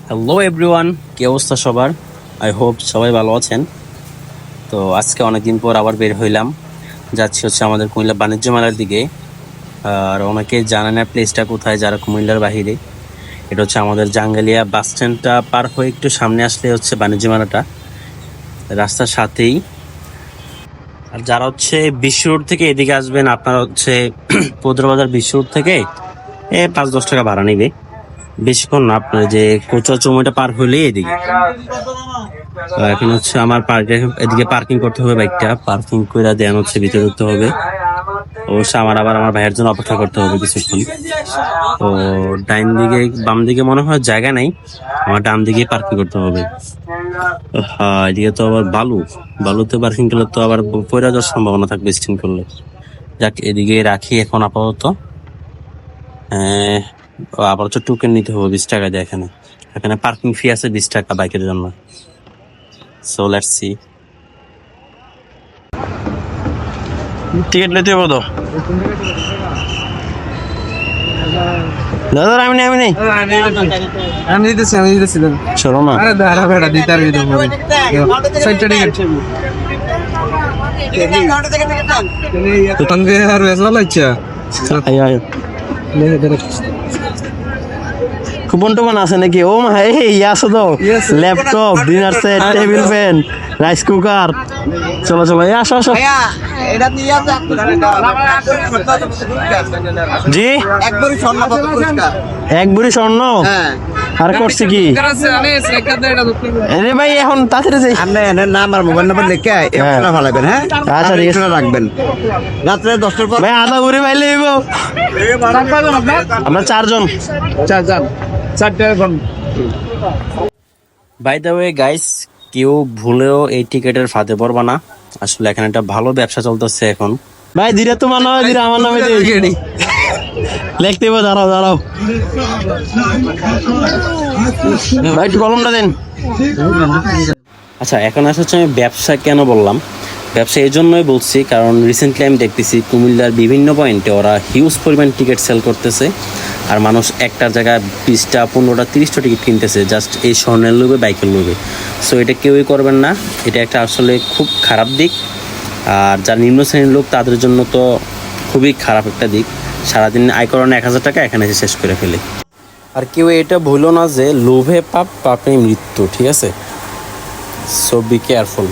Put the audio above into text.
Hello everyone, কি অবস্থা সবার? আই হোপ সবাই ভালো আছেন। তো আজকে অনেকদিন পর আবার বের হইলাম, যাচ্ছি হচ্ছে আমাদের কুমিল্লা বাণিজ্য মেলার দিকে। আর অনেকে জানে না প্লেসটা কোথায়, যারা কুমিল্লার বাহিরে। এটা হচ্ছে আমাদের জাঙ্গালিয়া বাস স্ট্যান্ডটা পার হয়ে একটু সামনে আসলে হচ্ছে বাণিজ্য মেলাটা, রাস্তার সাথেই। আর যারা হচ্ছে বিশ্ব রোড থেকে এদিকে আসবেন, আপনারা হচ্ছে পদ্রবাজার বিশ্ব রোড থেকে 5-10 টাকা ভাড়া নিবে, বেশিক্ষণ না। আপনার যে কোচা চৌমুটা পার হইলেই এদিকে। তো এখন হচ্ছে আমার পার্কে এদিকে পার্কিং করতে হবে, বাইকটা পার্কিং করে দেন হচ্ছে ভিতরে ঢুকতে হবে। অবশ্যই আবার আমার ভাইয়ের জন্য অপেক্ষা করতে হবে কিছুক্ষণ। তো ডাইন দিকে বাম দিকে মনে হয় জায়গা নাই, আমার ডান দিকে পার্কিং করতে হবে। হ্যাঁ, এদিকে তো আবার বালুতে পার্কিং করলে তো আবার পড়ে যাওয়ার সম্ভাবনা থাকবে স্টিং করলে। যাক, এদিকে রাখি এখন আপাতত। আবার হচ্ছে টোকেন নিতে হবে 20 টাকা দিয়ে। এখানে এখানে পার্কিং ফি আছে 20 টাকা বাইকের জন্য। So let's see. টিকিট নিতে হবে তো দাদা? আমি নেই আমি দিতেছি চলো না। আরে দাঁড়া বেটা দিতে আর দিতে হবে সাইডটা টিকিট দোকান দিয়ে আর বেশ ভালো ইচ্ছা কুপন টুপন আছে নাকি? ও মা, এই আছে তো, laptop, dinner set, table fan, rice cooker. চলো এই আসো। জি, এক বুড়ি স্বর্ণ। আর করছে কি রে ভাই? এখন তাড়াতাড়ি যাই। নাম আর মোবাইল নাম্বার লিখে ভালাবেন। হ্যাঁ, আচ্ছা ঠিক আছে, রাখবেন। রাত্রে 10টার পর ভাই আধা বুড়ি ভাই লইব। আমরা 4 জন। বাই দ্য ওয়ে গাইস, কেউ ভুলেও এই টিকেটের ফাঁদে পড়বা না। আসলে এখানে একটা ভালো ব্যবসা চলতেছে এখন। ভাই ধীরে তোমার নামে, ধীরে আমার নামে লিখতে হবে। দাঁড়াও ভাই, একটু কলমটা দেন। আচ্ছা, এখন আসলে আমি ব্যবসা কেন বললাম? ব্যবসা এই জন্যই বলছি কারণ রিসেন্টলি আমি দেখতেছি কুমিল্লার বিভিন্ন পয়েন্টে ওরা হিউজ পরিমাণ টিকিট সেল করতেছে। আর মানুষ একটার জায়গায় 20টা 15টা 30টা টিকিট কিনতেছে জাস্ট এই স্বর্ণের লোভে, বাইকের লোভে। সো এটা কেউই করবেন না, এটা একটা আসলে খুব খারাপ দিক। আর যারা নিম্ন শ্রেণীর লোক তাদের জন্য তো খুবই খারাপ একটা দিক। সারাদিন আয় করানো 1000 টাকা এখানে এসে শেষ করে ফেলে। আর কেউ এটা ভুলো না যে লোভে পাপ, পাপে মৃত্যু, ঠিক আছে? So be careful.